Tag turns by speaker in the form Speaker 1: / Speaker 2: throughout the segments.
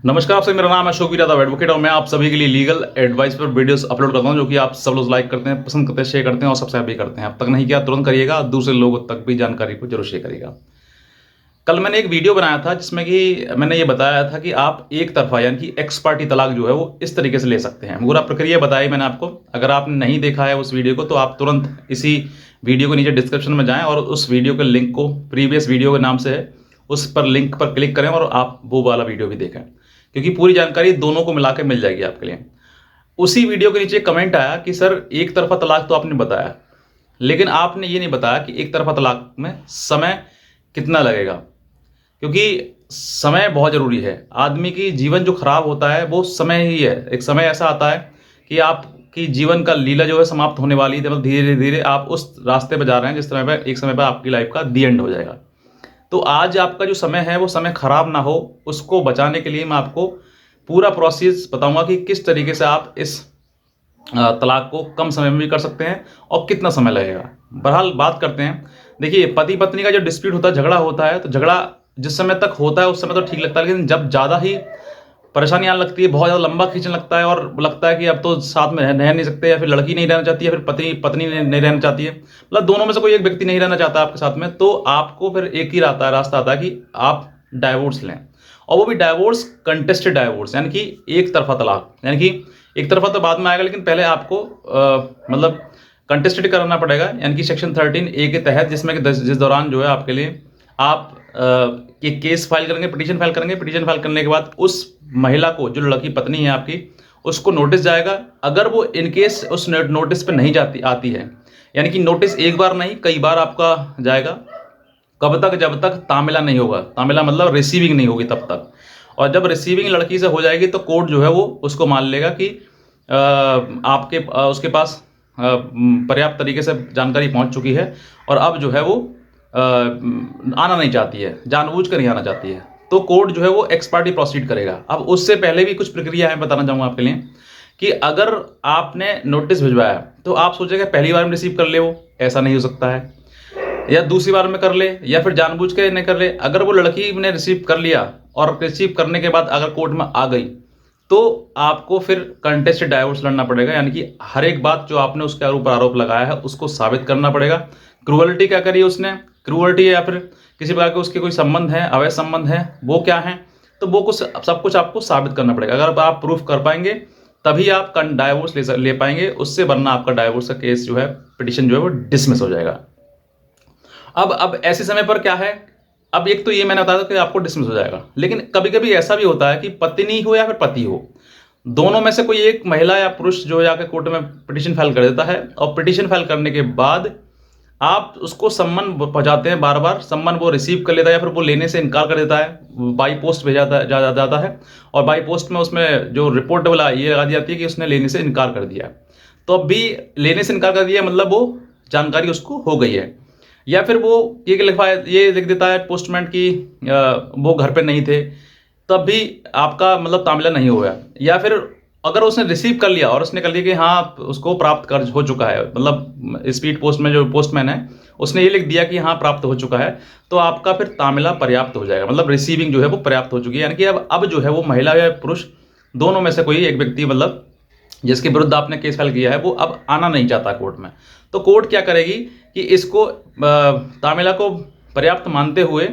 Speaker 1: नमस्कार, आपसे मेरा नाम है अशोक यादव एडवोकेट और मैं आप सभी के लिए लीगल एडवाइस पर वीडियोस अपलोड करता हूं जो कि आप सब लोग लाइक करते हैं, पसंद करते हैं, शेयर करते हैं और सब्सक्राइब भी करते हैं। अब तक नहीं किया तुरंत करिएगा, दूसरे लोगों तक भी जानकारी को जरूर शेयर करिएगा। कल मैंने एक वीडियो बनाया था जिसमें कि मैंने ये बताया था कि आप एक तरफा यानी कि एक्स पार्टी तलाक जो है वो इस तरीके से ले सकते हैं। पूरा प्रक्रिया बताई मैंने आपको। अगर आपने नहीं देखा है उस वीडियो को तो आप तुरंत इसी वीडियो को नीचे डिस्क्रिप्शन में जाएं और उस वीडियो के लिंक को, प्रीवियस वीडियो के नाम से है, उस पर लिंक पर क्लिक करें और आप वो वाला वीडियो भी देखें, क्योंकि पूरी जानकारी दोनों को मिला के मिल जाएगी आपके लिए। उसी वीडियो के नीचे कमेंट आया कि सर एक तरफा तलाक तो आपने बताया, लेकिन आपने ये नहीं बताया कि एक तरफा तलाक में समय कितना लगेगा, क्योंकि समय बहुत ज़रूरी है। आदमी की जीवन जो खराब होता है वो समय ही है। एक समय ऐसा आता है कि आपकी जीवन का लीला जो है समाप्त होने वाली है, मतलब धीरे धीरे आप उस रास्ते पर जा रहे हैं जिस समय पर एक समय पर आपकी लाइफ का दी एंड हो जाएगा। तो आज आपका जो समय है वो समय खराब ना हो, उसको बचाने के लिए मैं आपको पूरा प्रोसेस बताऊंगा कि किस तरीके से आप इस तलाक को कम समय में भी कर सकते हैं और कितना समय लगेगा। बहरहाल बात करते हैं। देखिए, पति पत्नी का जो डिस्प्यूट होता है, झगड़ा होता है, तो झगड़ा जिस समय तक होता है उस समय तो ठीक लगता है, लेकिन जब ज़्यादा ही परेशानी आने लगती है, बहुत ज़्यादा लंबा खींचने लगता है और लगता है कि अब तो साथ में रह नहीं सकते, या फिर लड़की नहीं रहना चाहती है, फिर पत्नी पत्नी नहीं रहना चाहती है, मतलब दोनों में से कोई एक व्यक्ति नहीं रहना चाहता आपके साथ में, तो आपको फिर एक ही रास्ता आता है कि आप डाइवोर्स लें। और वो भी डाइवोर्स, कंटेस्टेड डाइवोर्स, यानी कि एक तरफा तलाक। यानी कि एक तरफा तो बाद में आएगा, लेकिन पहले आपको मतलब कंटेस्टेड कराना पड़ेगा, यानी कि सेक्शन 13A के तहत, जिसमें कि जिस दौरान जो है आपके लिए आप ये केस फाइल करेंगे, पिटीशन फाइल करेंगे। पिटीशन फाइल करने के बाद उस महिला को, जो लड़की पत्नी है आपकी, उसको नोटिस जाएगा। अगर वो इनकेस उस नोटिस पे नहीं आती है, यानी कि नोटिस एक बार नहीं कई बार आपका जाएगा। कब तक? जब तक तामिला नहीं होगा। तामिला मतलब रिसीविंग नहीं होगी तब तक। और जब रिसीविंग लड़की से हो जाएगी तो कोर्ट जो है वो उसको मान लेगा कि उसके पास पर्याप्त तरीके से जानकारी पहुंच चुकी है और अब जो है वो आना नहीं चाहती है, जानबूझ कर नहीं आना चाहती है, तो कोर्ट जो है वो एक्स पार्टी प्रोसीड करेगा। अब उससे पहले भी कुछ प्रक्रिया है, बताना चाहूँगा आपके लिए, कि अगर आपने नोटिस भिजवाया तो आप सोचेंगे पहली बार में रिसीव कर ले, वो ऐसा नहीं हो सकता है, या दूसरी बार में कर ले, या फिर जानबूझ के नहीं कर ले। अगर वो लड़की ने रिसीव कर लिया और रिसीव करने के बाद अगर कोर्ट में आ गई तो आपको फिर कंटेस्टेड डाइवोर्स लड़ना पड़ेगा, यानी कि हर एक बात जो आपने उसके ऊपर आरोप लगाया है उसको साबित करना पड़ेगा। क्रूअल्टी क्या करी उसने, क्रूअल्टी या फिर किसी प्रकार के उसके कोई संबंध है, अवैध संबंध है, वो क्या है, तो वो सब कुछ आपको साबित करना पड़ेगा। अगर आप प्रूफ कर पाएंगे तभी आप डाइवोर्स ले पाएंगे, उससे वरना आपका डाइवोर्स का केस जो है, पिटीशन जो है वो डिसमिस हो जाएगा। अब ऐसे समय पर क्या है, अब एक तो ये मैंने बताया था कि आपको डिसमिस हो जाएगा, लेकिन कभी कभी ऐसा भी होता है कि पत्नी हो या फिर पति हो, दोनों में से कोई एक महिला या पुरुष जो जाकर कोर्ट में पिटीशन फाइल कर देता है, और पिटीशन फाइल करने के बाद आप उसको सम्मन पहुंचाते हैं, बार बार सम्मन वो रिसीव कर लेता है या फिर वो लेने से इनकार कर देता है, बाई पोस्ट भेजा जाता है, और बाई पोस्ट में उसमें जो रिपोर्ट वाला ये लगा दी जाती है कि उसने लेने से इनकार कर दिया। तो अब भी लेने से इनकार कर दिया मतलब वो जानकारी उसको हो गई है, या फिर वो ये लिख देता है पोस्टमैन की वो घर पे नहीं थे, तब भी आपका मतलब तामिला नहीं हुआ। या फिर अगर उसने रिसीव कर लिया और उसने कर लिया कि हाँ उसको प्राप्त कर हो चुका है, मतलब स्पीड पोस्ट में जो पोस्टमैन है उसने ये लिख दिया कि हाँ प्राप्त हो चुका है, तो आपका फिर तामिला पर्याप्त हो जाएगा, मतलब रिसीविंग जो है वो पर्याप्त हो चुकी है। यानी कि अब जो है वो महिला या पुरुष दोनों में से कोई एक व्यक्ति, मतलब जिसके विरुद्ध आपने केस फाइल किया है, वो अब आना नहीं चाहता कोर्ट में। तो कोर्ट क्या करेगी कि इसको तामिला को पर्याप्त मानते हुए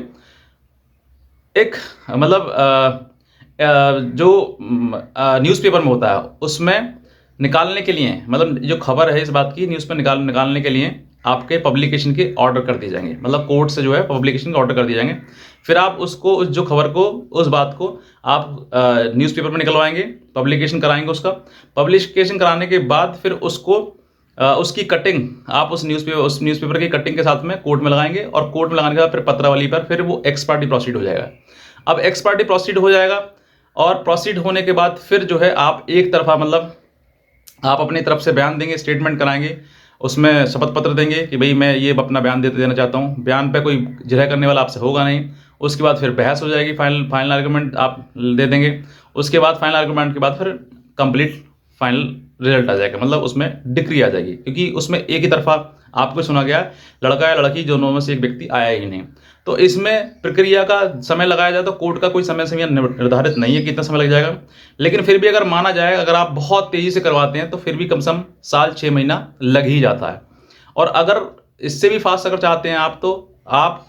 Speaker 1: एक मतलब जो न्यूज़पेपर में होता है उसमें निकालने के लिए, मतलब जो खबर है इस बात की न्यूज़ पर निकालने के लिए आपके पब्लिकेशन के ऑर्डर कर दिए जाएंगे, मतलब कोर्ट से जो है पब्लिकेशन के ऑर्डर कर दिए जाएंगे। फिर आप उसको, उस जो खबर को, उस बात को आप न्यूज़पेपर में निकलवाएंगे, पब्लिकेशन कराएंगे। उसका पब्लिकेशन कराने के बाद फिर उसको उसकी कटिंग आप उस न्यूज़पेपर की कटिंग के साथ में कोर्ट में लगाएंगे, और कोर्ट में लगाने के बाद फिर पत्रावली पर फिर वो एक्स पार्टी प्रोसीड हो जाएगा। अब एक्स पार्टी प्रोसीड हो जाएगा, और प्रोसीड होने के बाद फिर जो है आप एक तरफा, मतलब आप अपनी तरफ से बयान देंगे, स्टेटमेंट कराएंगे, उसमें शपथ पत्र देंगे कि भाई मैं ये अपना बयान देना चाहता हूँ। बयान पे कोई जिरह करने वाला आपसे होगा नहीं। उसके बाद फिर बहस हो जाएगी, फाइनल आर्गूमेंट आप दे देंगे। उसके बाद फाइनल आर्गूमेंट के बाद फिर कंप्लीट फाइनल रिजल्ट आ जाएगा, मतलब उसमें डिक्री आ जाएगी, क्योंकि उसमें एक ही तरफा आपको सुना गया, लड़का या लड़की दोनों में से एक व्यक्ति आया ही नहीं। तो इसमें प्रक्रिया का समय लगाया जाए तो कोर्ट का कोई समय सीमा निर्धारित नहीं है कि कितना समय लग जाएगा, लेकिन फिर भी अगर माना जाए, अगर आप बहुत तेज़ी से करवाते हैं तो फिर भी कम से कम साल 6 महीना लग ही जाता है। और अगर इससे भी फास्ट अगर चाहते हैं आप, तो आप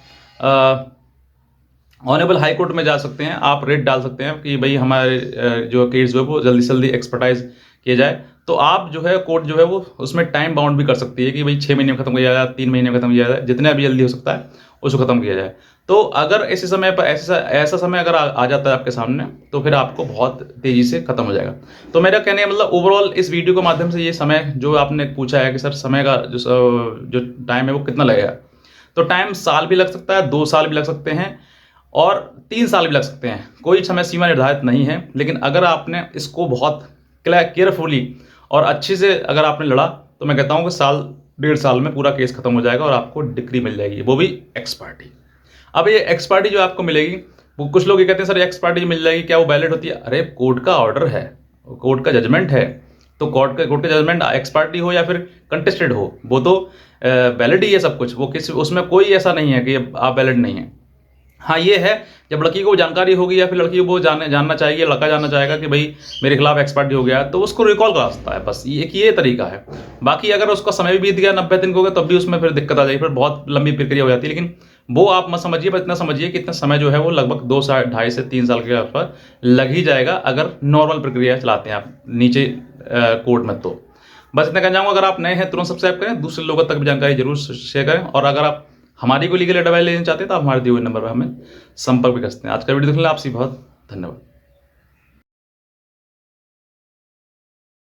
Speaker 1: ऑनरेबल हाई कोर्ट में जा सकते हैं, आप रेट डाल सकते हैं कि भाई हमारे जो केस जो है वो जल्दी से जल्दी एक्सपर्टाइज किया जाए। तो आप जो है कोर्ट जो है वो उसमें टाइम बाउंड भी कर सकती है कि भाई 6 महीने में खत्म किया जाए, 3 महीने में खत्म किया जाए, जितना भी जल्दी हो सकता है उसको खत्म किया जाए। तो अगर ऐसे समय पर ऐसा समय अगर आ जाता है आपके सामने, तो फिर आपको बहुत तेज़ी से खत्म हो जाएगा। तो मेरा कहने का मतलब ओवरऑल इस वीडियो के माध्यम से ये समय जो आपने पूछा है कि सर समय का जो टाइम है वो कितना लगेगा, तो टाइम साल भी लग सकता है, 2 साल भी लग सकते हैं और 3 साल भी लग सकते हैं, कोई समय सीमा निर्धारित नहीं है। लेकिन अगर आपने इसको बहुत केयरफुली और अच्छे से अगर आपने लड़ा, तो मैं कहता हूँ कि साल 1.5 साल में पूरा केस खत्म हो जाएगा और आपको डिग्री मिल जाएगी, वो भी एक्स पार्टी। अब ये एक्स पार्टी जो आपको मिलेगी, वो कुछ लोग ये कहते हैं सर एक्स पार्टी मिल जाएगी, क्या वो वैलिड होती है? अरे कोर्ट का ऑर्डर है, कोर्ट का जजमेंट है, तो कोर्ट का जजमेंट एक्स पार्टी हो या फिर कंटेस्टेड हो, वो तो वैलिड ही है सब कुछ। वो किसी उसमें कोई ऐसा नहीं है कि आप वैलिड नहीं है। हाँ, ये है जब लड़की को जानकारी होगी या फिर लड़की को वो जानना चाहिए, लड़का जानना चाहेगा कि भाई मेरे खिलाफ एक्स पार्टी हो गया है, तो उसको रिकॉल करा सकता है, बस ये तरीका है। बाकी अगर उसका समय भी बीत गया, 90 दिन को गया, तब भी उसमें फिर दिक्कत आ जाएगी, फिर बहुत लंबी प्रक्रिया हो जाती है। लेकिन वो आप मत समझिए, बस इतना समझिए कि इतना समय जो है वो लगभग 2 साल 2.5 से 3 साल के आसपास लग ही जाएगा, अगर नॉर्मल प्रक्रिया चलाते हैं आप नीचे कोर्ट में। तो बस इतना कहना चाहूँगा, अगर आप नए हैं तुरंत सब्सक्राइब करें, दूसरे लोगों तक भी जानकारी जरूर शेयर करें, और अगर आप हमारी कोई लीगल एडवाइस लेना चाहते हैं तो आप हमारे दिए हुए नंबर पर हमें संपर्क भी कर सकते हैं। आज का वीडियो देखने के लिए आपसे बहुत धन्यवाद।